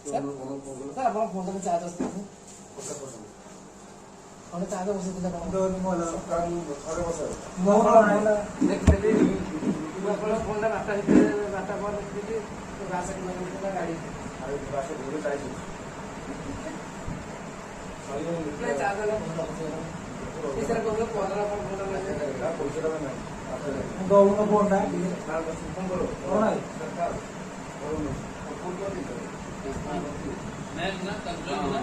sir आपण phone charge असतो आणि चार्ज बसतो तुला दोन मला थोडे बसव मला देखते आपण फोनला नाटा नाटा पर देखते तो गासा की गाडी आणि भाषा बोलू पाहिजे नाही चार्जला फोन सर कोण फोनला पण फोन नाही पोहोचला नाही गौरव फोन आहे फोन करो कोण आहे सरकार बरोबर फोन करू नाही ना कंट्रोल ना